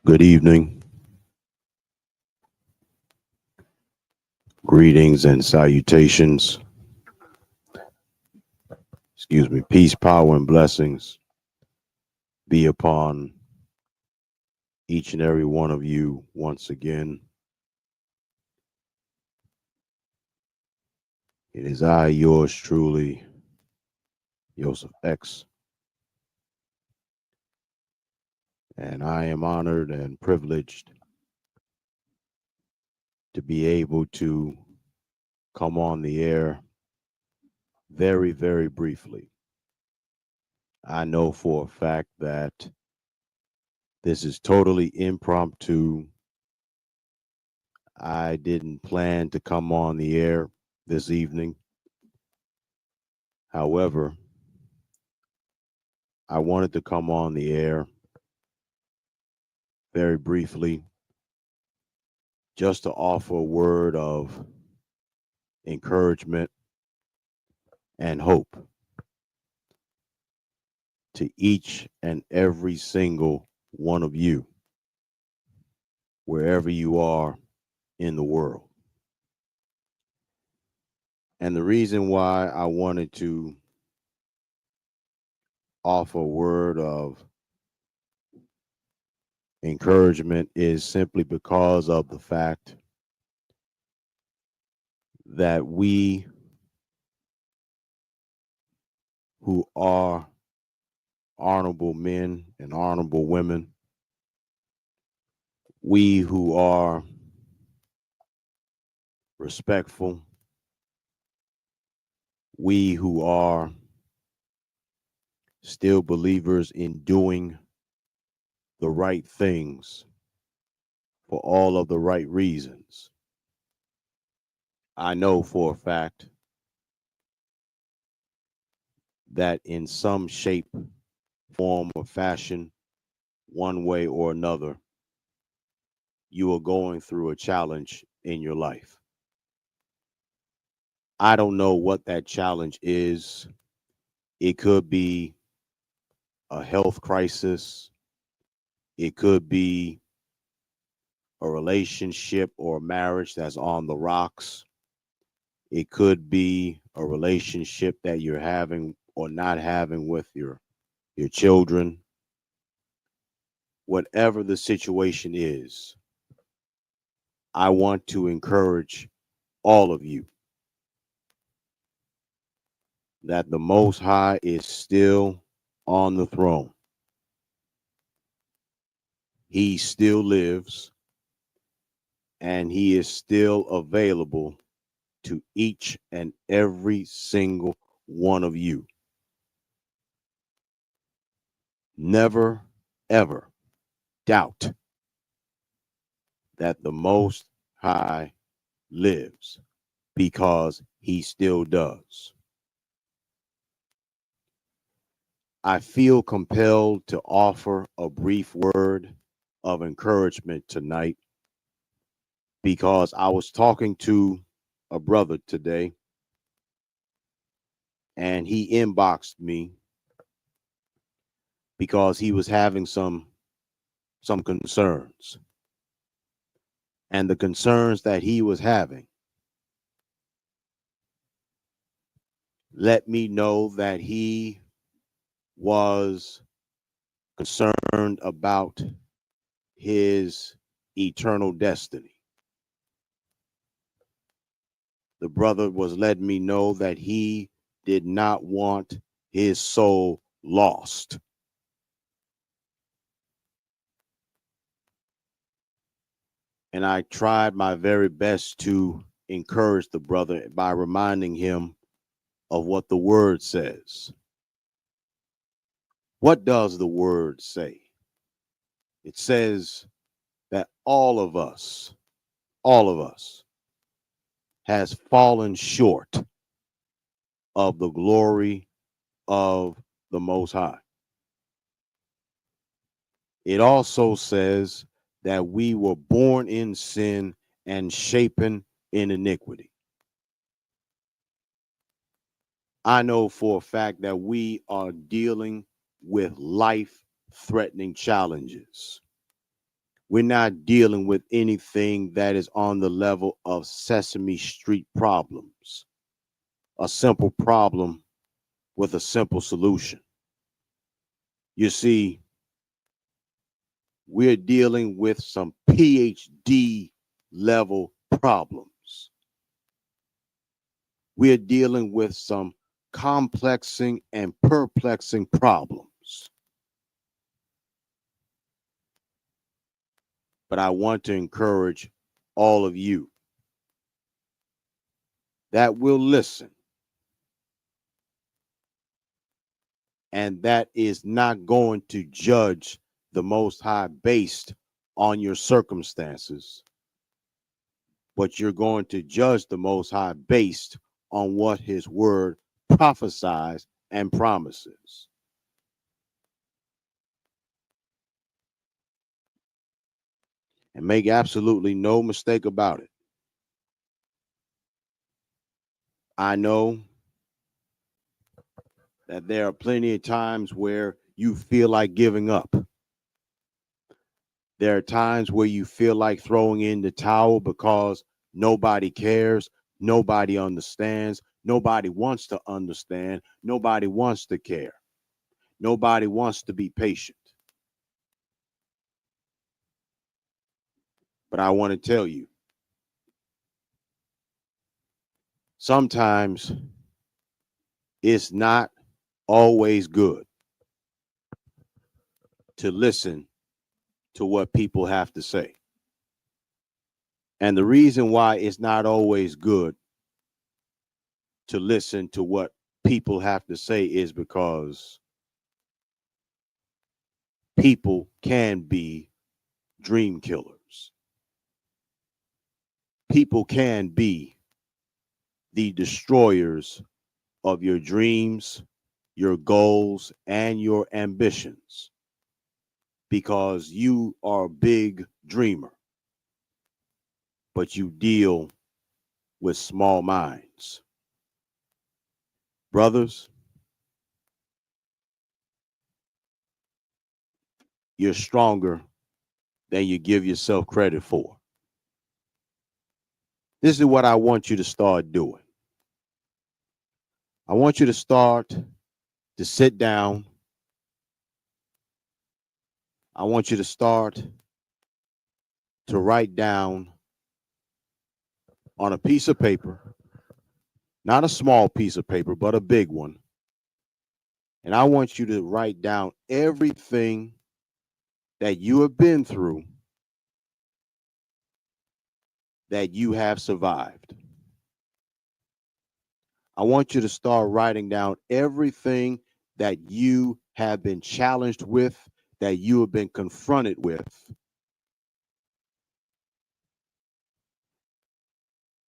Good evening, greetings and salutations. Peace, power, and blessings be upon each and every one of you once again. It is I, yours truly, Joseph X, and I am honored and privileged to be able to come on the air very, very briefly. I know for a fact that this is totally impromptu. I didn't plan to come on the air this evening. However, I wanted to come on the air very briefly just to offer a word of encouragement and hope to each and every single one of you, wherever you are in the world. And the reason why I wanted to offer a word of encouragement is simply because of the fact that we who are honorable men and honorable women, we who are respectful, we who are still believers in doing the right things for all of the right reasons. I know for a fact that in some shape, form, or fashion, one way or another, you are going through a challenge in your life. I don't know what that challenge is. It could be a health crisis, it could be a relationship or a marriage that's on the rocks. It could be a relationship that you're having or not having with your children. Whatever the situation is, I want to encourage all of you that the Most High is still on the throne. He still lives and he is still available to each and every single one of you. Never, ever doubt that the Most High lives because he still does. I feel compelled to offer a brief word of encouragement tonight because I was talking to a brother today and he inboxed me because he was having some concerns. And the concerns that he was having let me know that he was concerned about his eternal destiny. The brother was letting me know that he did not want his soul lost. And I tried my very best to encourage the brother by reminding him of what the word says. What does the word say? It says that all of us has fallen short of the glory of the Most High. It also says that we were born in sin and shapen in iniquity. I know for a fact that we are dealing with life threatening challenges. We're not dealing with anything that is on the level of Sesame Street problems, a simple problem with a simple solution. You see, we're dealing with some PhD level problems. We're dealing with some complexing and perplexing problems. But I want to encourage all of you that will listen and that is not going to judge the Most High based on your circumstances, but you're going to judge the Most High based on what His Word prophesies and promises. And make absolutely no mistake about it. I know that there are plenty of times where you feel like giving up. There are times where you feel like throwing in the towel because nobody cares, nobody understands, nobody wants to understand, nobody wants to care, nobody wants to be patient. But I want to tell you, sometimes it's not always good to listen to what people have to say. And the reason why it's not always good to listen to what people have to say is because people can be dream killers. People can be the destroyers of your dreams, your goals, and your ambitions because you are a big dreamer, but you deal with small minds. Brothers, you're stronger than you give yourself credit for. This is what I want you to start doing. I want you to start to sit down. I want you to start to write down on a piece of paper, not a small piece of paper, but a big one. And I want you to write down everything that you have been through that you have survived. I want you to start writing down everything that you have been challenged with, that you have been confronted with.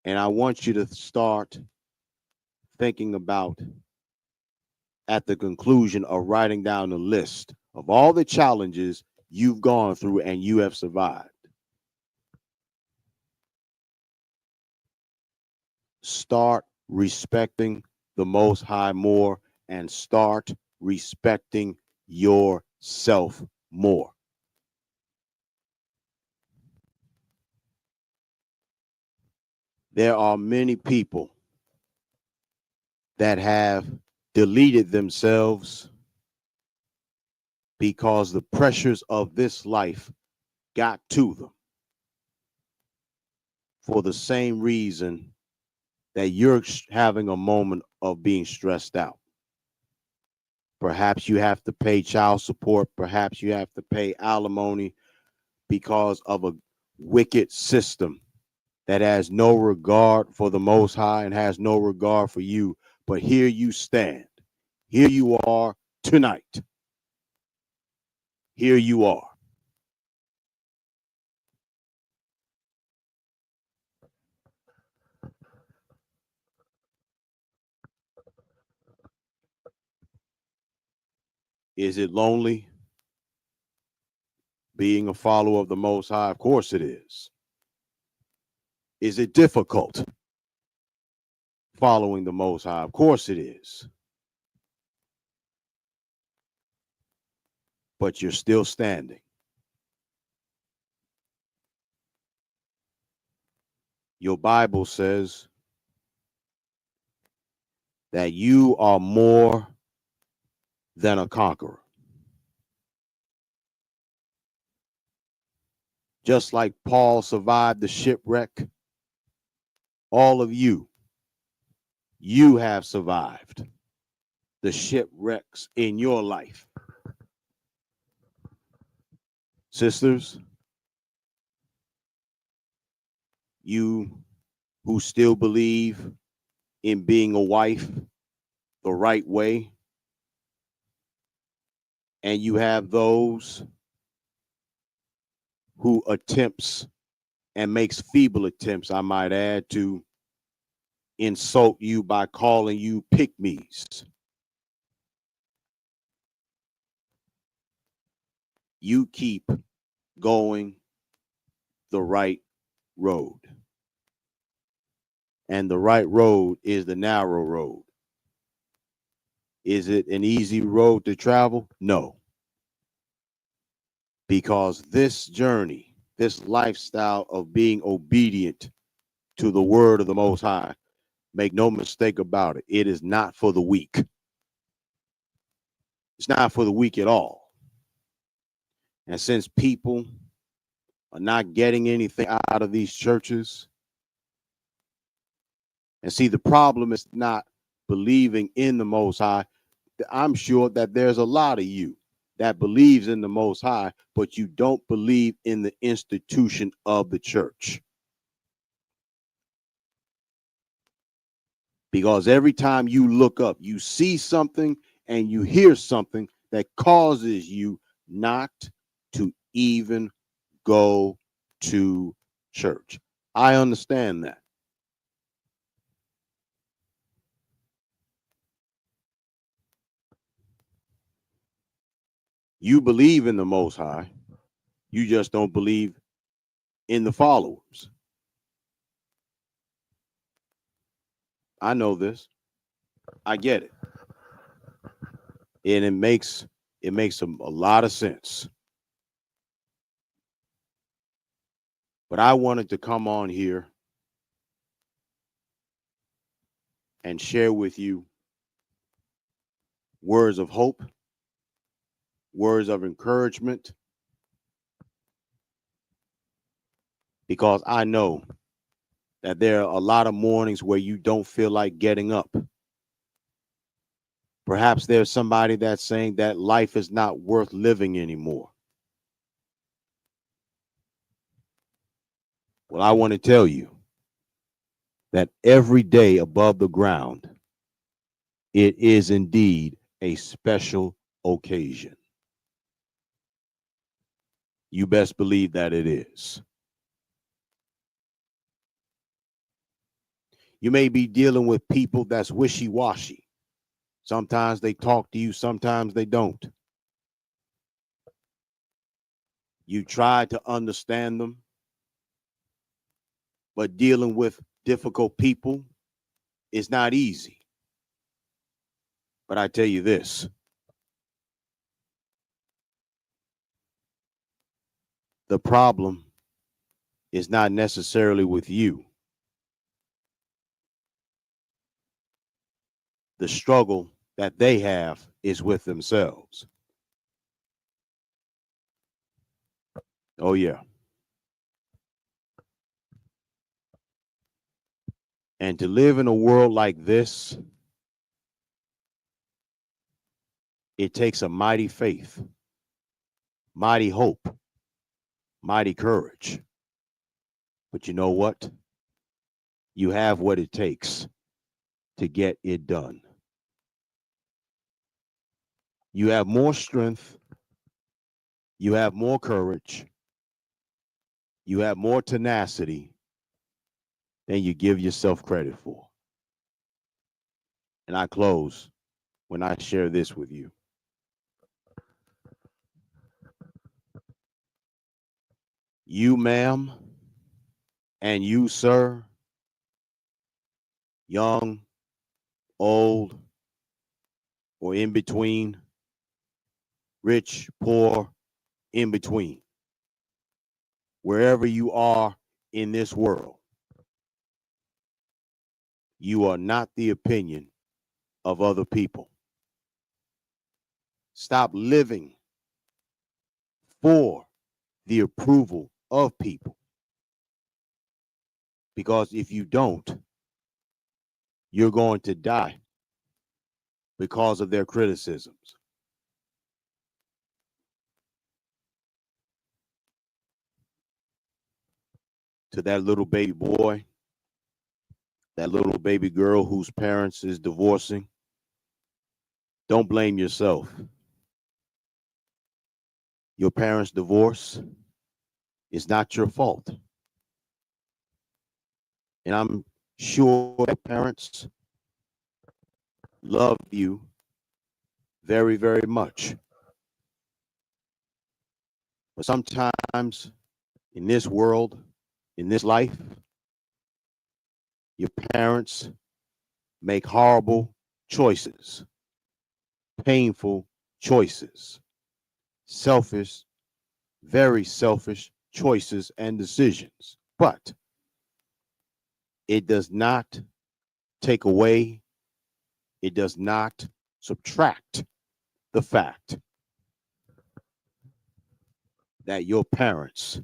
And I want you to start thinking about, at the conclusion of writing down a list of all the challenges you've gone through and you have survived. Start respecting the Most High more and start respecting yourself more. There are many people that have deleted themselves because the pressures of this life got to them for the same reason that you're having a moment of being stressed out. Perhaps you have to pay child support. Perhaps you have to pay alimony because of a wicked system that has no regard for the Most High and has no regard for you. But here you stand. Here you are tonight. Here you are. Is it lonely being a follower of the Most High? Of course it is. Is it difficult following the Most High? Of course it is. But you're still standing. Your Bible says that you are more than a conqueror. Just like Paul survived the shipwreck, all of you have survived the shipwrecks in your life. Sisters, you who still believe in being a wife the right way, and you have those who attempts and makes feeble attempts, I might add, to insult you by calling you pygmies. You keep going the right road. And the right road is the narrow road. Is it an easy road to travel? No. Because this journey, this lifestyle of being obedient to the word of the Most High, make no mistake about it, it is not for the weak. It's not for the weak at all. And since people are not getting anything out of these churches, and see, the problem is not believing in the Most High. I'm sure that there's a lot of you that believes in the Most High, but you don't believe in the institution of the church. Because every time you look up, you see something and you hear something that causes you not to even go to church. I understand that. You believe in the Most High. You just don't believe in the followers. I know this. I get it. And it makes a lot of sense. But I wanted to come on here and share with you words of hope, words of encouragement, because I know that there are a lot of mornings where you don't feel like getting up. Perhaps there's somebody that's saying that life is not worth living anymore. Well, I want to tell you that every day above the ground, it is indeed a special occasion. You best believe that it is. You may be dealing with people that's wishy-washy. Sometimes they talk to you, sometimes they don't. You try to understand them, but dealing with difficult people is not easy. But I tell you this, the problem is not necessarily with you. The struggle that they have is with themselves. Oh, yeah. And to live in a world like this, it takes a mighty faith, mighty hope, mighty courage. But you know what? You have what it takes to get it done. You have more strength. You have more courage. You have more tenacity than you give yourself credit for. And I close when I share this with you. You, ma'am, and you, sir, young, old, or in between, rich, poor, in between, wherever you are in this world, You are not the opinion of other people. Stop living for the approval of people. Because if you don't, you're going to die because of their criticisms. To that little baby boy, that little baby girl whose parents is divorcing, don't blame yourself. Your parents' divorce is not your fault. And I'm sure your parents love you very, very much. But sometimes in this world, in this life, your parents make horrible choices, painful choices, selfish, very selfish choices and decisions. But it does not take away, it does not subtract the fact that your parents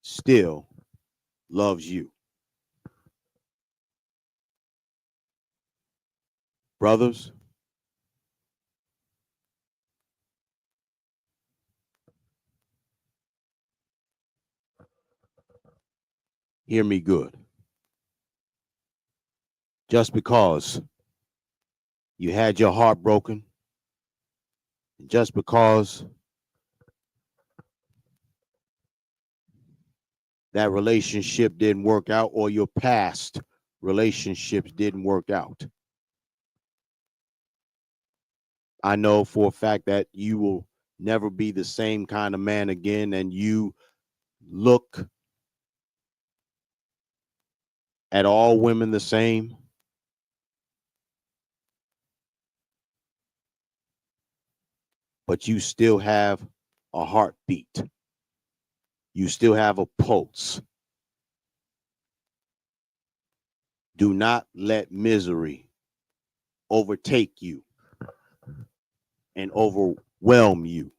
still loves you. Brothers, hear me good. Just because you had your heart broken, just because that relationship didn't work out or your past relationships didn't work out, I know for a fact that you will never be the same kind of man again, and you look at all women the same. But you still have a heartbeat. You still have a pulse. Do not let misery overtake you and overwhelm you.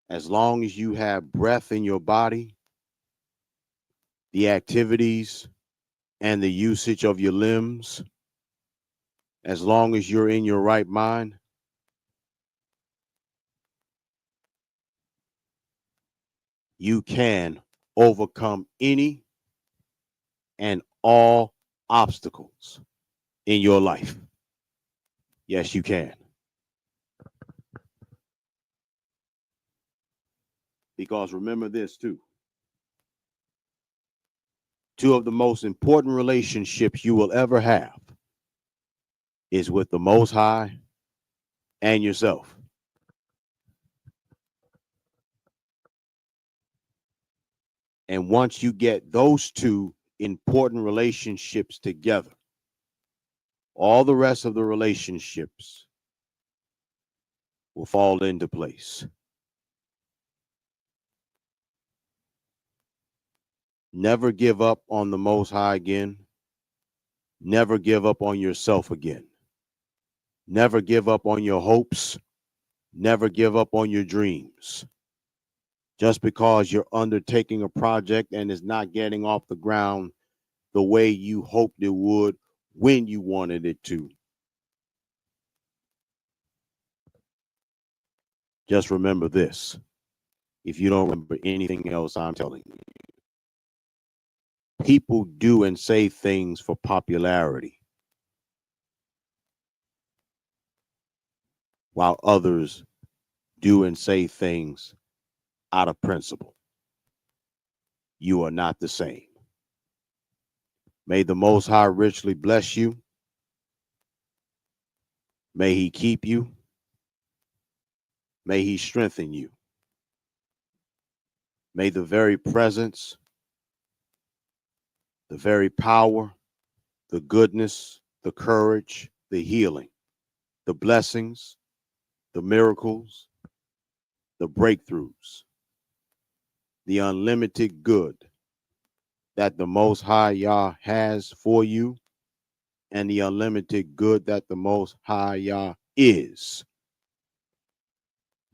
As long as you have breath in your body, the activities and the usage of your limbs, as long as you're in your right mind, you can overcome any and all obstacles in your life. Yes, you can. Because remember this too. Two of the most important relationships you will ever have is with the Most High and yourself. And once you get those two important relationships together, all the rest of the relationships will fall into place. Never give up on the Most High again. Never give up on yourself again. Never give up on your hopes. Never give up on your dreams. Just because you're undertaking a project and it's not getting off the ground the way you hoped it would when you wanted it to. Just remember this. If you don't remember anything else I'm telling you, people do and say things for popularity, while others do and say things out of principle. You are not the same. May the Most High richly bless you. May he keep you. May he strengthen you. May the very presence, the very power, the goodness, the courage, the healing, the blessings, the miracles, the breakthroughs, the unlimited good that the Most High Yah has for you and the unlimited good that the Most High Yah is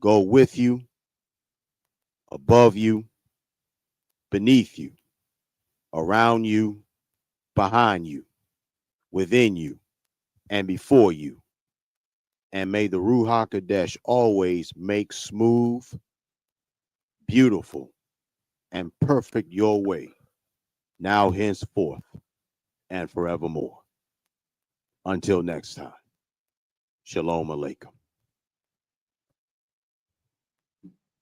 go with you, above you, beneath you, around you, behind you, within you, and before you. And may the Ruach Kadesh always make smooth, beautiful, and perfect your way, now, henceforth, and forevermore. Until next time, Shalom Aleichem.